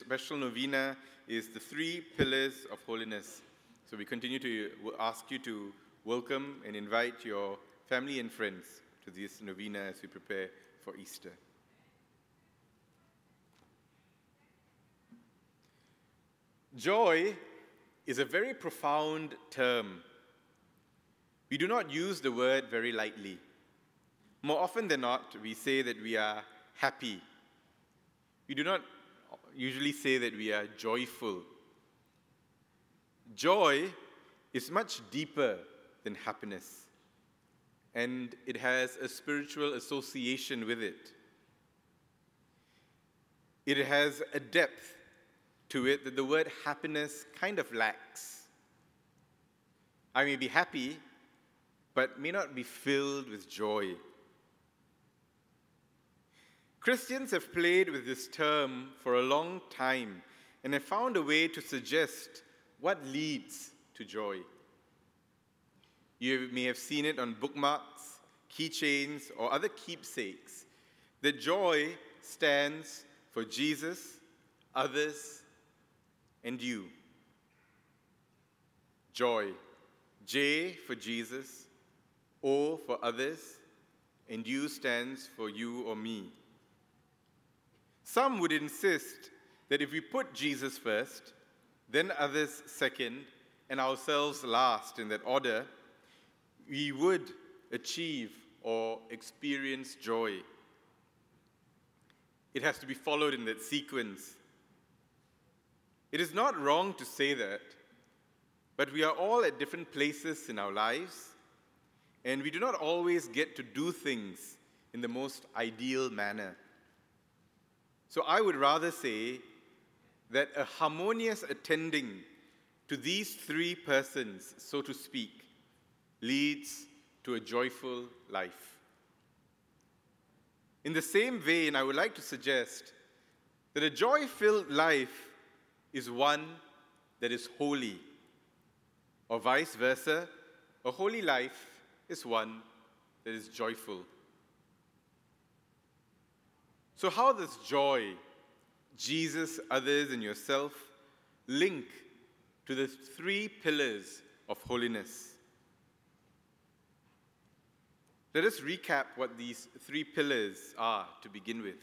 special novena is the 3 pillars of holiness. So we continue to ask you to welcome and invite your family and friends to this novena as we prepare for Easter. Joy is a very profound term. We do not use the word very lightly. More often than not, we say that we are happy. We do not usually say that we are joyful. Joy is much deeper than happiness, and it has a spiritual association with it. It has a depth to it that the word happiness kind of lacks. I may be happy, but may not be filled with joy. Christians have played with this term for a long time and have found a way to suggest what leads to joy. You may have seen it on bookmarks, keychains, or other keepsakes, that joy stands for Jesus, others, and you. Joy. J for Jesus, O for others, and U stands for you or me. Some would insist that if we put Jesus first, then others second, and ourselves last in that order, we would achieve or experience joy. It has to be followed in that sequence. It is not wrong to say that, but we are all at different places in our lives, and we do not always get to do things in the most ideal manner. So I would rather say that a harmonious attending to these 3 persons, so to speak, leads to a joyful life. In the same vein, I would like to suggest that a joy-filled life is one that is holy, or vice versa, a holy life is one that is joyful. So how does joy, Jesus, others, and yourself link to the 3 pillars of holiness? Let us recap what these 3 pillars are to begin with.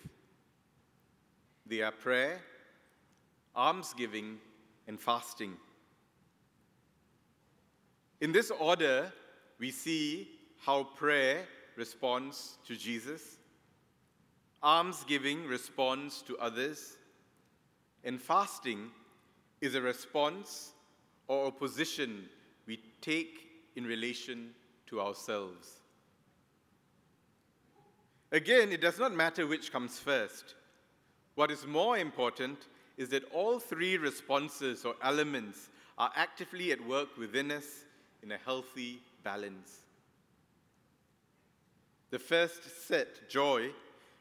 They are prayer, almsgiving, and fasting. In this order, we see how prayer responds to Jesus, almsgiving responds to others, and fasting is a response or a position we take in relation to ourselves. Again, it does not matter which comes first. What is more important is that all 3 responses or elements are actively at work within us in a healthy balance. The first set, joy,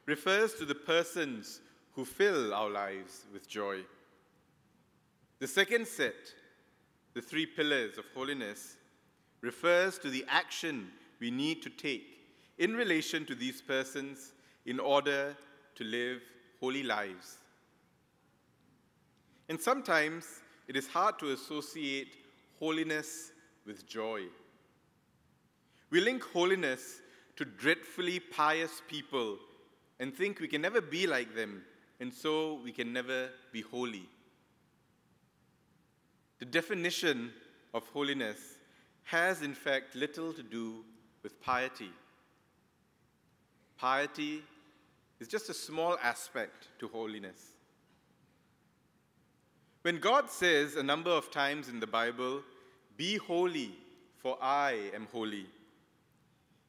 refers to the persons who fill our lives with joy. The second set, the 3 pillars of holiness, refers to the action we need to take in relation to these persons in order to live holy lives. And sometimes it is hard to associate holiness with joy. We link holiness to dreadfully pious people and think we can never be like them, and so we can never be holy. The definition of holiness has, in fact, little to do with piety. Piety is just a small aspect to holiness. When God says a number of times in the Bible, "Be holy, for I am holy,"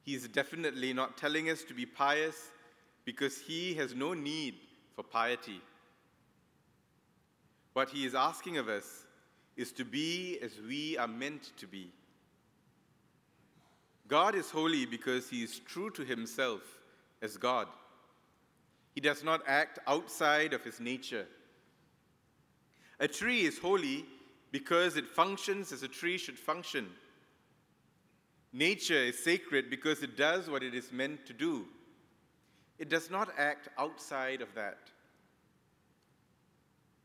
He is definitely not telling us to be pious because He has no need for piety. What He is asking of us is to be as we are meant to be. God is holy because He is true to Himself as God. He does not act outside of His nature. A tree is holy because it functions as a tree should function. Nature is sacred because it does what it is meant to do. It does not act outside of that.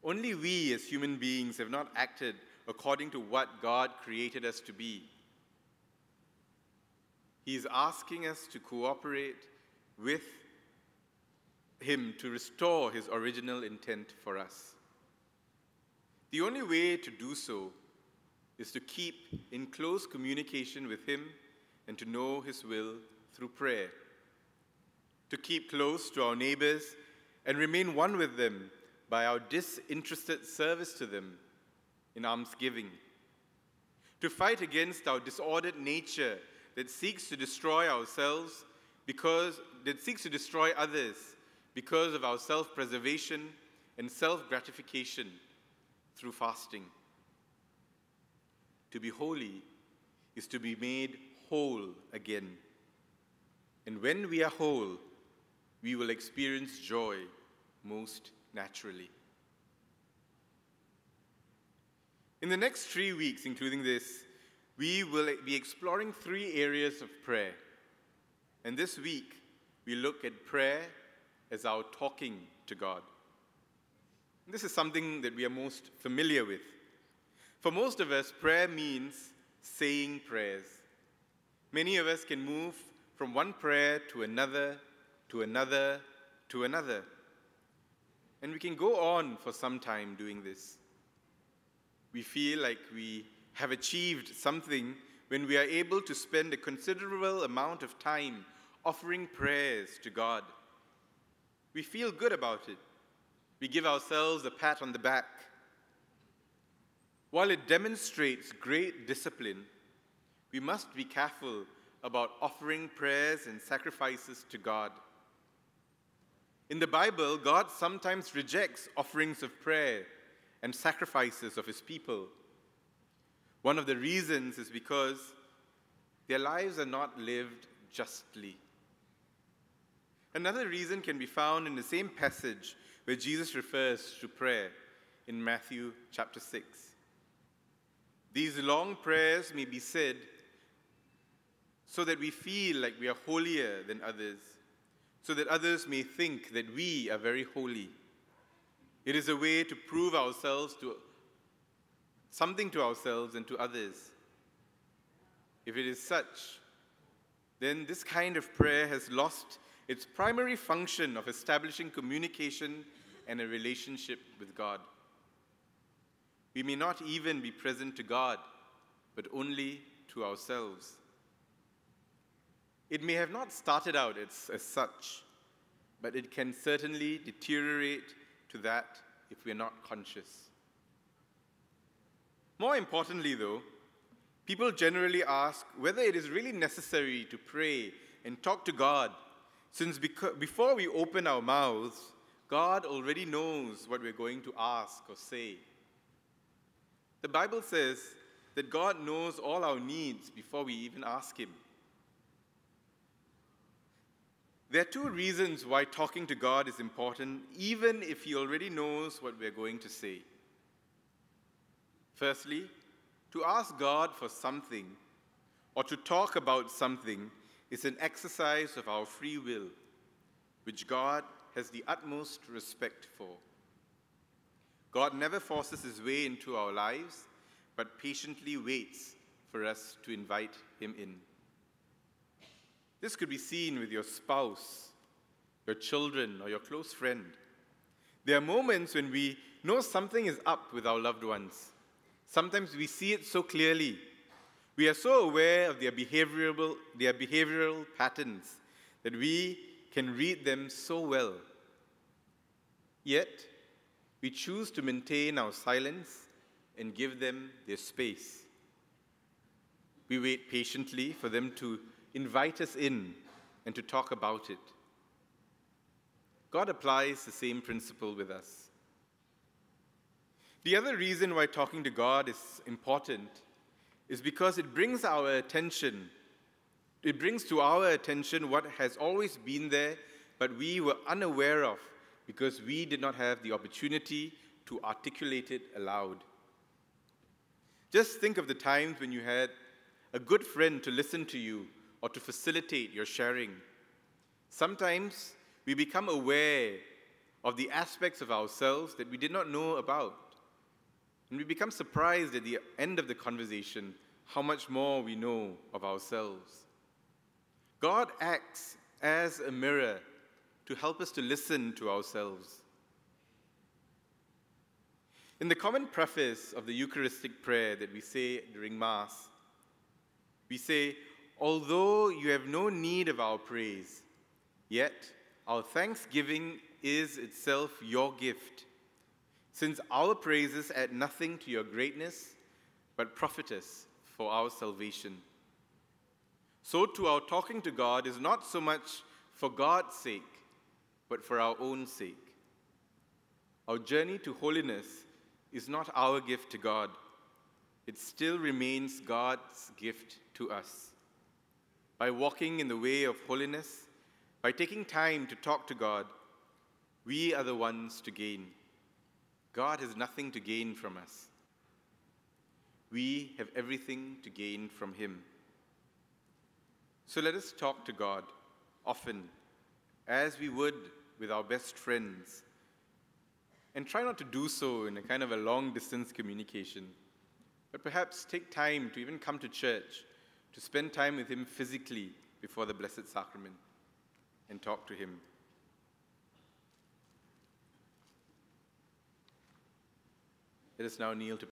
Only we as human beings have not acted according to what God created us to be. He is asking us to cooperate with Him to restore His original intent for us. The only way to do so is to keep in close communication with Him and to know His will through prayer, to keep close to our neighbors and remain one with them by our disinterested service to them in almsgiving, to fight against our disordered nature that seeks to destroy ourselves that seeks to destroy others because of our self-preservation and self-gratification through fasting. To be holy is to be made whole again. And when we are whole, we will experience joy most naturally. In the next 3 weeks, including this, we will be exploring 3 areas of prayer. And this week, we look at prayer as our talking to God. This is something that we are most familiar with. For most of us, prayer means saying prayers. Many of us can move from one prayer to another, to another, to another. And we can go on for some time doing this. We feel like we have achieved something when we are able to spend a considerable amount of time offering prayers to God. We feel good about it. We give ourselves a pat on the back. While it demonstrates great discipline, we must be careful about offering prayers and sacrifices to God. In the Bible, God sometimes rejects offerings of prayer and sacrifices of His people. One of the reasons is because their lives are not lived justly. Another reason can be found in the same passage where Jesus refers to prayer in Matthew chapter 6. These long prayers may be said so that we feel like we are holier than others, so that others may think that we are very holy. It is a way to prove something to ourselves and to others. If it is such, then this kind of prayer has lost its primary function of establishing communication and a relationship with God. We may not even be present to God, but only to ourselves. It may have not started out as such, but it can certainly deteriorate to that if we are not conscious. More importantly, though, people generally ask whether it is really necessary to pray and talk to God, since before we open our mouths, God already knows what we're going to ask or say. The Bible says that God knows all our needs before we even ask Him. There are 2 reasons why talking to God is important, even if He already knows what we're going to say. Firstly, to ask God for something or to talk about something is an exercise of our free will, which God has the utmost respect for. God never forces His way into our lives, but patiently waits for us to invite Him in. This could be seen with your spouse, your children, or your close friend. There are moments when we know something is up with our loved ones. Sometimes we see it so clearly. We are so aware of their behavioral patterns that we can read them so well. Yet, we choose to maintain our silence and give them their space. We wait patiently for them to invite us in and to talk about it. God applies the same principle with us. The other reason why talking to God is important is because it brings to our attention what has always been there, but we were unaware of because we did not have the opportunity to articulate it aloud. Just think of the times when you had a good friend to listen to you or to facilitate your sharing. Sometimes we become aware of the aspects of ourselves that we did not know about. And we become surprised at the end of the conversation how much more we know of ourselves. God acts as a mirror to help us to listen to ourselves. In the common preface of the Eucharistic prayer that we say during Mass, we say, "Although you have no need of our praise, yet our thanksgiving is itself your gift, since our praises add nothing to your greatness, but profit us for our salvation." So too, our talking to God is not so much for God's sake, but for our own sake. Our journey to holiness is not our gift to God. It still remains God's gift to us. By walking in the way of holiness, by taking time to talk to God, we are the ones to gain. God has nothing to gain from us. We have everything to gain from him. So let us talk to God often, as we would with our best friends, and try not to do so in a kind of a long-distance communication, but perhaps take time to even come to church, to spend time with him physically before the Blessed Sacrament, and talk to him. Let us now kneel to